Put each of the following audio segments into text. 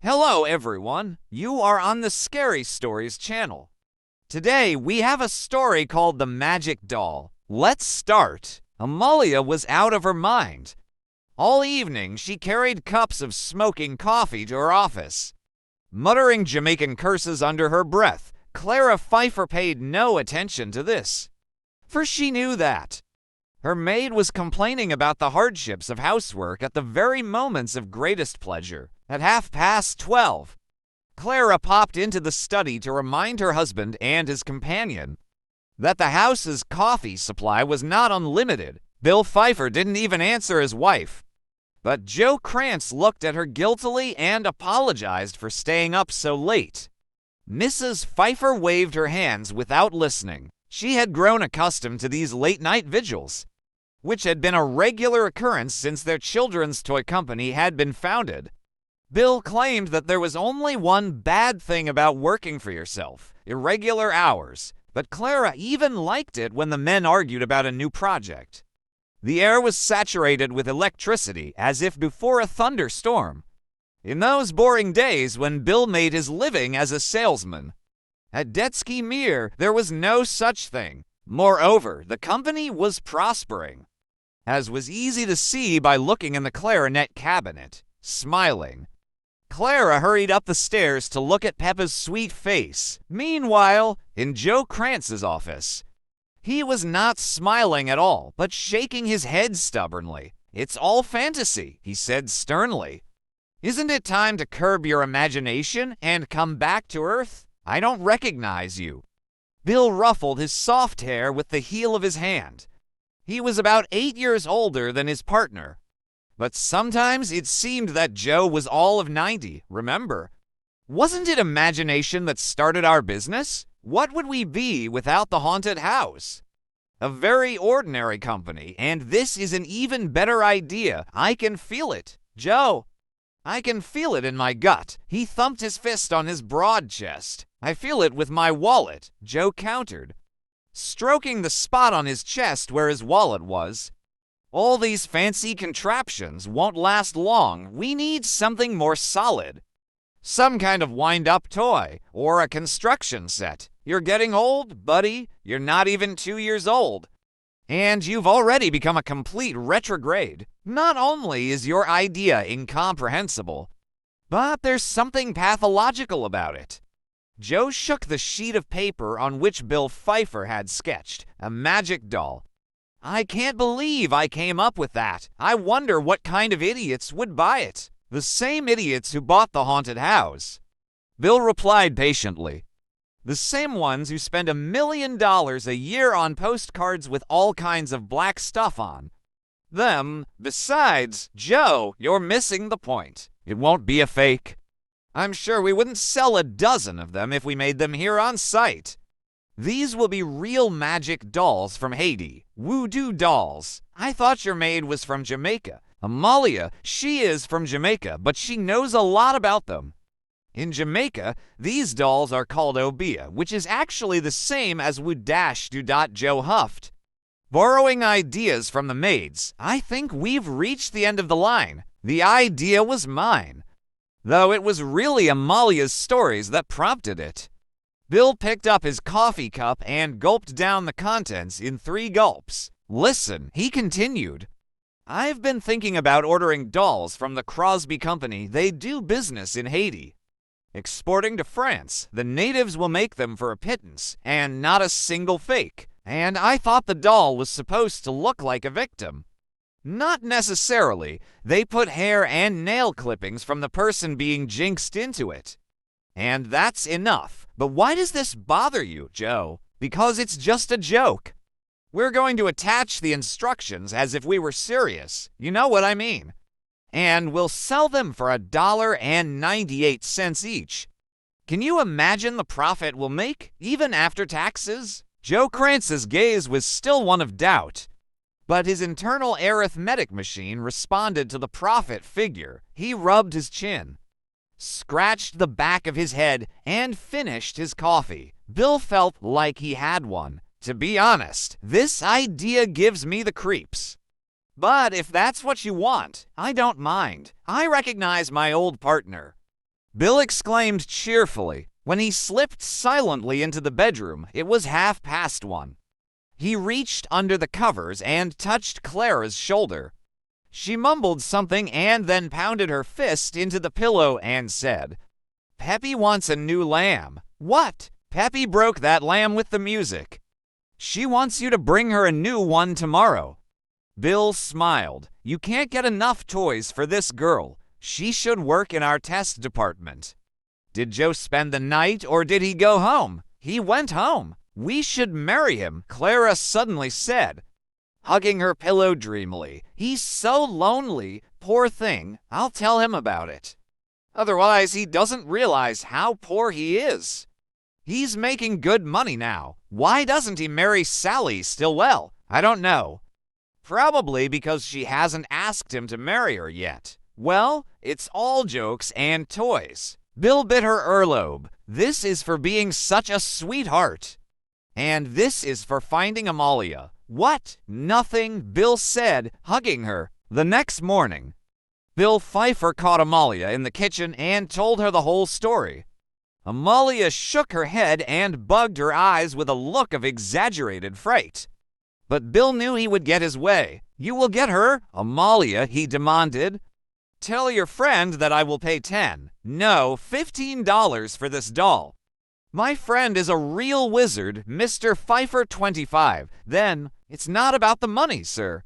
Hello everyone, you are on the Scary Stories channel. Today we have a story called The Magic Doll. Let's start. Amalia was out of her mind. All evening she carried cups of smoking coffee to her office. Muttering Jamaican curses under her breath, Clara Pfeiffer paid no attention to this, for she knew that her maid was complaining about the hardships of housework at the very moments of greatest pleasure. At 12:30, Clara popped into the study to remind her husband and his companion that the house's coffee supply was not unlimited. Bill Pfeiffer didn't even answer his wife, but Joe Krantz looked at her guiltily and apologized for staying up so late. Mrs. Pfeiffer waved her hands without listening. She had grown accustomed to these late-night vigils, which had been a regular occurrence since their children's toy company had been founded. Bill claimed that there was only one bad thing about working for yourself: irregular hours, but Clara even liked it when the men argued about a new project. The air was saturated with electricity as if before a thunderstorm. In those boring days when Bill made his living as a salesman at Detsky Mir, there was no such thing. Moreover, the company was prospering, as was easy to see by looking in the clarinet cabinet. Smiling, Clara hurried up the stairs to look at Peppa's sweet face. Meanwhile, in Joe Krantz's office, he was not smiling at all, but shaking his head stubbornly. "It's all fantasy," he said sternly. "Isn't it time to curb your imagination and come back to earth? I don't recognize you." Bill ruffled his soft hair with the heel of his hand. He was about 8 years older than his partner, but sometimes it seemed that Joe was all of 90. Remember, wasn't it imagination that started our business? What would we be without the haunted house? A very ordinary company, and this is an even better idea. I can feel it. Joe, I can feel it in my gut. He thumped his fist on his broad chest. "I feel it with my wallet," Joe countered, stroking the spot on his chest where his wallet was. "All these fancy contraptions won't last long. We need something more solid. Some kind of wind-up toy, or a construction set. You're getting old, buddy. You're not even 2 years old, and you've already become a complete retrograde. Not only is your idea incomprehensible, but there's something pathological about it." Joe shook the sheet of paper on which Bill Pfeiffer had sketched a magic doll. "I can't believe I came up with that. I wonder what kind of idiots would buy it." "The same idiots who bought the haunted house," Bill replied patiently. "The same ones who spend $1 million a year on postcards with all kinds of black stuff on them. Besides, Joe, you're missing the point. It won't be a fake. I'm sure we wouldn't sell a dozen of them if we made them here on site. These will be real magic dolls from Haiti. Voodoo dolls. I thought your maid was from Jamaica. Amalia, she is from Jamaica, but she knows a lot about them. In Jamaica, these dolls are called obia, which is actually the same as wood-do. Joe huffed, borrowing ideas from the maids. "I think we've reached the end of the line. The idea was mine, though it was really Amalia's stories that prompted it." Bill picked up his coffee cup and gulped down the contents in 3 gulps. "Listen," he continued. "I've been thinking about ordering dolls from the Crosby Company. They do business in Haiti, exporting to France. The natives will make them for a pittance, and not a single fake. And I thought the doll was supposed to look like a victim. Not necessarily. They put hair and nail clippings from the person being jinxed into it, and that's enough. But why does this bother you, Joe?" "Because it's just a joke. We're going to attach the instructions as if we were serious. You know what I mean. And we'll sell them for $1.98 each. Can you imagine the profit we'll make, even after taxes?" Joe Krantz's gaze was still one of doubt, but his internal arithmetic machine responded to the profit figure. He rubbed his chin, scratched the back of his head, and finished his coffee. Bill felt like he had one. "To be honest, this idea gives me the creeps. But if that's what you want, I don't mind. I recognize my old partner. Bill exclaimed cheerfully. When he slipped silently into the bedroom, it was 1:30. He reached under the covers and touched Clara's shoulder. She mumbled something and then pounded her fist into the pillow and said, "Peppy wants a new lamb." "What?" "Peppy broke that lamb with the music. She wants you to bring her a new one tomorrow." Bill smiled. "You can't get enough toys for this girl. She should work in our test department." "Did Joe spend the night or did he go home?" "He went home." "We should marry him," Clara suddenly said, hugging her pillow dreamily. "He's so lonely. Poor thing. I'll tell him about it. Otherwise, he doesn't realize how poor he is. He's making good money now. Why doesn't he marry Sally Stillwell? I don't know. Probably because she hasn't asked him to marry her yet. Well, it's all jokes and toys." Bill bit her earlobe. "This is for being such a sweetheart. And this is for finding Amalia." "What?" "Nothing," Bill said, hugging her. The next morning, Bill Pfeiffer caught Amalia in the kitchen and told her the whole story. Amalia shook her head and bugged her eyes with a look of exaggerated fright. But Bill knew he would get his way. "You will get her, Amalia," he demanded. "Tell your friend that I will pay no, $15 for this doll. My friend is a real wizard, Mr. Pfeiffer 25. Then, it's not about the money, sir.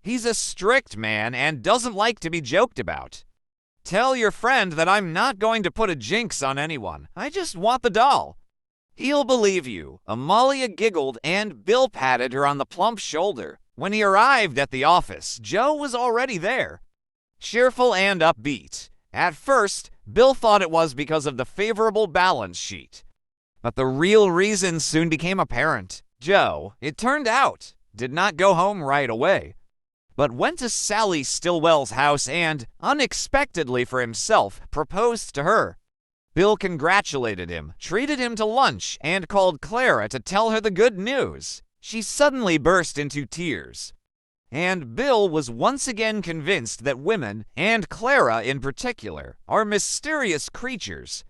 He's a strict man and doesn't like to be joked about. Tell your friend that I'm not going to put a jinx on anyone. I just want the doll. He'll believe you." Amalia giggled and Bill patted her on the plump shoulder. When he arrived at the office, Joe was already there, cheerful and upbeat. At first, Bill thought it was because of the favorable balance sheet. But the real reason soon became apparent. Joe, it turned out, did not go home right away, but went to Sally Stillwell's house and, unexpectedly for himself, proposed to her. Bill congratulated him, treated him to lunch, and called Clara to tell her the good news. She suddenly burst into tears. And Bill was once again convinced that women, and Clara in particular, are mysterious creatures.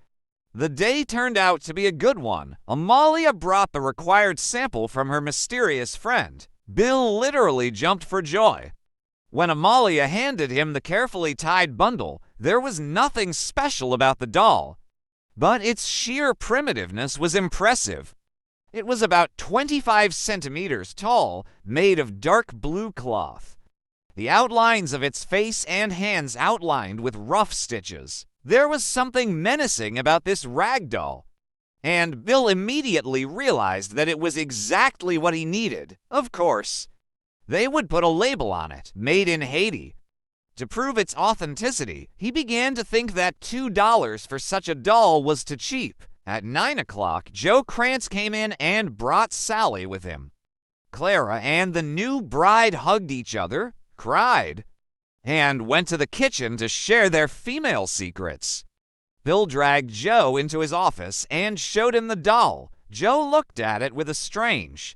The day turned out to be a good one. Amalia brought the required sample from her mysterious friend. Bill literally jumped for joy. When Amalia handed him the carefully tied bundle, there was nothing special about the doll, but its sheer primitiveness was impressive. It was about 25 centimeters tall, made of dark blue cloth. The outlines of its face and hands outlined with rough stitches. There was something menacing about this rag doll, and Bill immediately realized that it was exactly what he needed. Of course, they would put a label on it, "Made in Haiti." To prove its authenticity, he began to think that $2 for such a doll was too cheap. At 9 o'clock, Joe Krantz came in and brought Sally with him. Clara and the new bride hugged each other, cried, and went to the kitchen to share their female secrets. Bill dragged Joe into his office and showed him the doll. Joe looked at it with a strange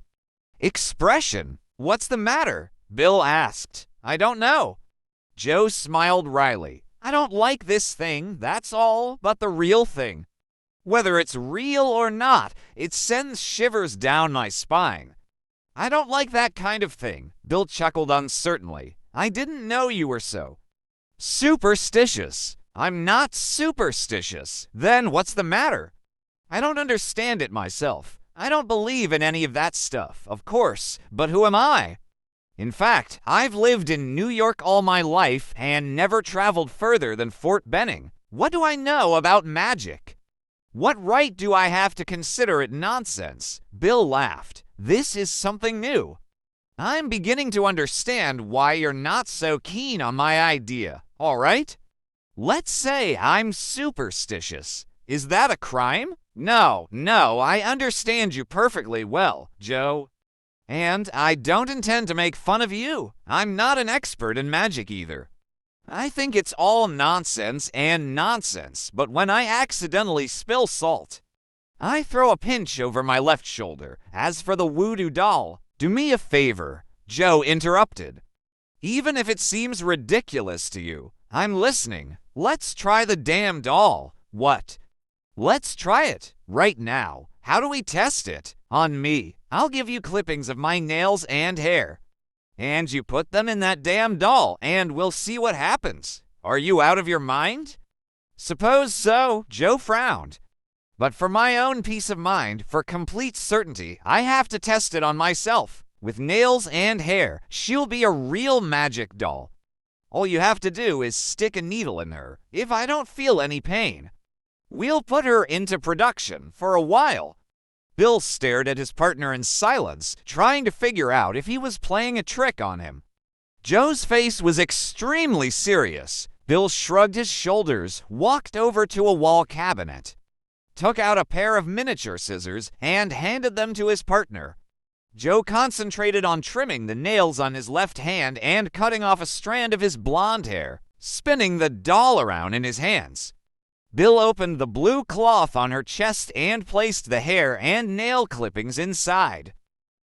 expression. "What's the matter?" Bill asked. "I don't know." Joe smiled wryly. "I don't like this thing, that's all, but the real thing. Whether it's real or not, it sends shivers down my spine." "I don't like that kind of thing," Bill chuckled uncertainly. "I didn't know you were so superstitious." "I'm not superstitious." "Then what's the matter?" "I don't understand it myself. I don't believe in any of that stuff, of course, but who am I? In fact, I've lived in New York all my life and never traveled further than Fort Benning. What do I know about magic? What right do I have to consider it nonsense?" Bill laughed. "This is something new. I'm beginning to understand why you're not so keen on my idea. All right? Let's say I'm superstitious. Is that a crime?" No, I understand you perfectly well, Joe. And I don't intend to make fun of you. I'm not an expert in magic either. I think it's all nonsense, but when I accidentally spill salt, I throw a pinch over my left shoulder. As for the voodoo doll, do me a favor," Joe interrupted. "Even if it seems ridiculous to you, I'm listening. Let's try the damn doll. What? Let's try it right now. How do we test it? On me. I'll give you clippings of my nails and hair. And you put them in that damn doll, and we'll see what happens. Are you out of your mind? Suppose so. Joe frowned. But for my own peace of mind, for complete certainty, I have to test it on myself. With nails and hair, she'll be a real magic doll. All you have to do is stick a needle in her, if I don't feel any pain. We'll put her into production for a while. Bill stared at his partner in silence, trying to figure out if he was playing a trick on him. Joe's face was extremely serious. Bill shrugged his shoulders, walked over to a wall cabinet, took out a pair of miniature scissors, and handed them to his partner. Joe concentrated on trimming the nails on his left hand and cutting off a strand of his blonde hair, spinning the doll around in his hands. Bill opened the blue cloth on her chest and placed the hair and nail clippings inside.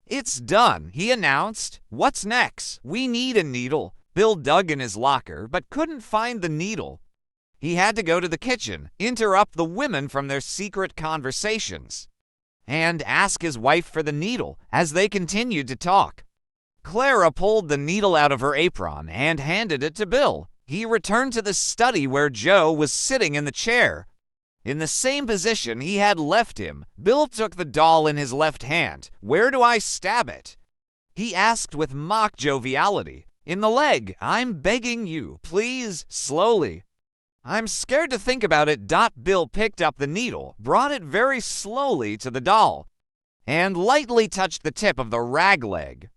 "It's done," he announced. "What's next? We need a needle." Bill dug in his locker but couldn't find the needle. He had to go to the kitchen, interrupt the women from their secret conversations, and ask his wife for the needle as they continued to talk. Clara pulled the needle out of her apron and handed it to Bill. He returned to the study where Joe was sitting in the chair. In the same position he had left him, Bill took the doll in his left hand. "Where do I stab it?" he asked with mock joviality. "In the leg. I'm begging you, please, slowly." "I'm scared to think about it." Bill picked up the needle, brought it very slowly to the doll, and lightly touched the tip of the rag leg.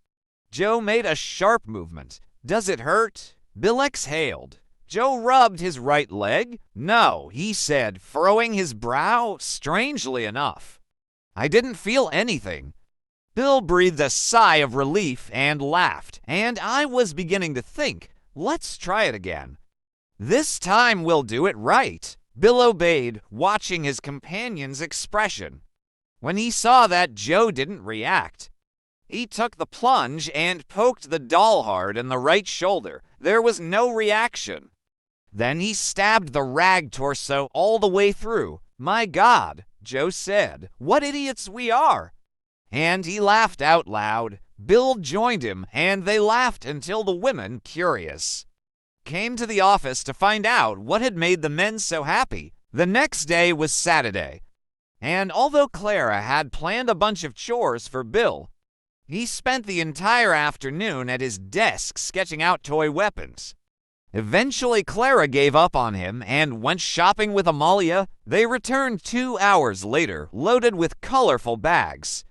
Joe made a sharp movement. "Does it hurt?" Bill exhaled. Joe rubbed his right leg. "No," he said, furrowing his brow strangely enough. "I didn't feel anything." Bill breathed a sigh of relief and laughed, and I was beginning to think, let's try it again. "This time we'll do it right." Bill obeyed, watching his companion's expression. When he saw that Joe didn't react, he took the plunge and poked the doll hard in the right shoulder. There was no reaction. Then he stabbed the rag torso all the way through. "My God," Joe said, "what idiots we are." And he laughed out loud. Bill joined him, and they laughed until the women, curious, came to the office to find out what had made the men so happy. The next day was Saturday, and although Clara had planned a bunch of chores for Bill, he spent the entire afternoon at his desk sketching out toy weapons. Eventually, Clara gave up on him and went shopping with Amalia. They returned 2 hours later, loaded with colorful bags.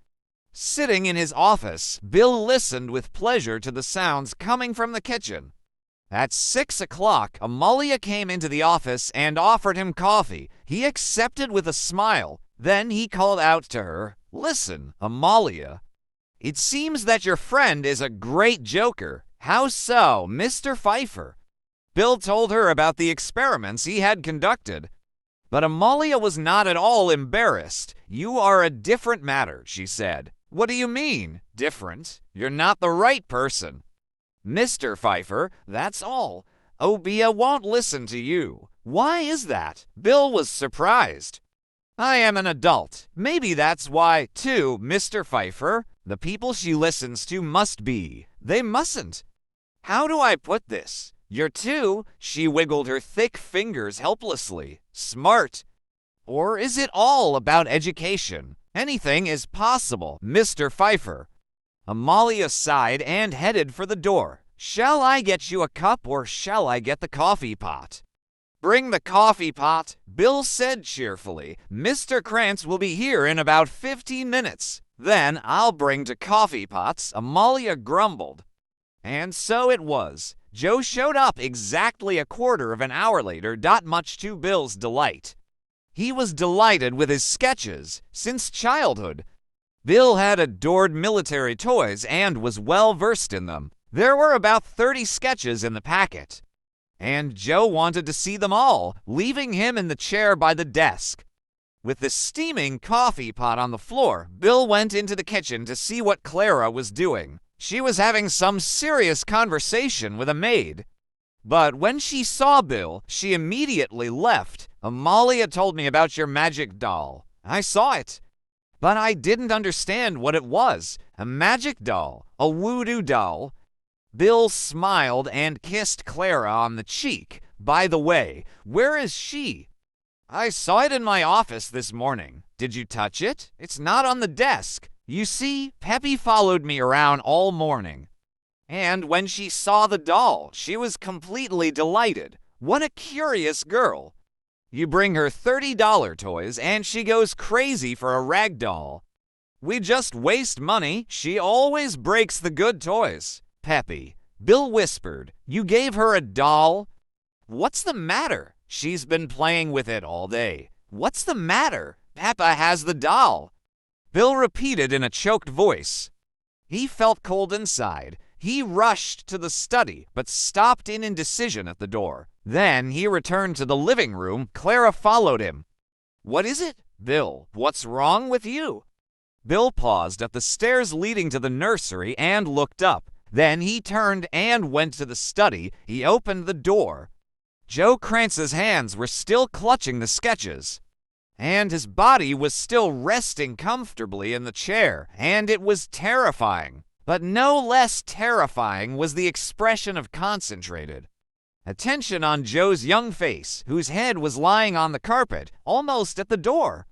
Sitting in his office, Bill listened with pleasure to the sounds coming from the kitchen. At 6 o'clock, Amalia came into the office and offered him coffee. He accepted with a smile. Then he called out to her, "Listen, Amalia, it seems that your friend is a great joker. How so, Mr. Pfeiffer?" Bill told her about the experiments he had conducted. But Amalia was not at all embarrassed. "You are a different matter," she said. "What do you mean, different? You're not the right person. Mr. Pfeiffer, that's all. Obia won't listen to you." "Why is that?" Bill was surprised. "I am an adult. Maybe that's why, too, Mr. Pfeiffer. The people she listens to must be. They mustn't. How do I put this? You're too," she wiggled her thick fingers helplessly, "smart. Or is it all about education? Anything is possible, Mr. Pfeiffer." Amalia sighed and headed for the door. "Shall I get you a cup or shall I get the coffee pot?" "Bring the coffee pot," Bill said cheerfully. "Mr. Krantz will be here in about 15 minutes. Then I'll bring 2 coffee pots," Amalia grumbled. And so it was. Joe showed up exactly a quarter of an hour later, much to Bill's delight. He was delighted with his sketches since childhood. Bill had adored military toys and was well versed in them. There were about 30 sketches in the packet, and Joe wanted to see them all, leaving him in the chair by the desk. With the steaming coffee pot on the floor, Bill went into the kitchen to see what Clara was doing. She was having some serious conversation with a maid. But when she saw Bill, she immediately left. Amalia told me about your magic doll. I saw it, but I didn't understand what it was. A magic doll? A voodoo doll? Bill smiled and kissed Clara on the cheek. By the way, where is she? I saw it in my office this morning. Did you touch it? It's not on the desk. You see, Peppy followed me around all morning. And when she saw the doll, she was completely delighted. What a curious girl. You bring her $30 toys and she goes crazy for a rag doll. We just waste money. She always breaks the good toys. Peppy, Bill whispered, you gave her a doll? What's the matter? She's been playing with it all day. What's the matter? Peppa has the doll. Bill repeated in a choked voice. He felt cold inside. He rushed to the study, but stopped in indecision at the door. Then he returned to the living room. Clara followed him. What is it? Bill, what's wrong with you? Bill paused at the stairs leading to the nursery and looked up. Then he turned and went to the study. He opened the door. Joe Krantz's hands were still clutching the sketches, and his body was still resting comfortably in the chair, and it was terrifying. But no less terrifying was the expression of concentrated attention on Joe's young face, whose head was lying on the carpet, almost at the door.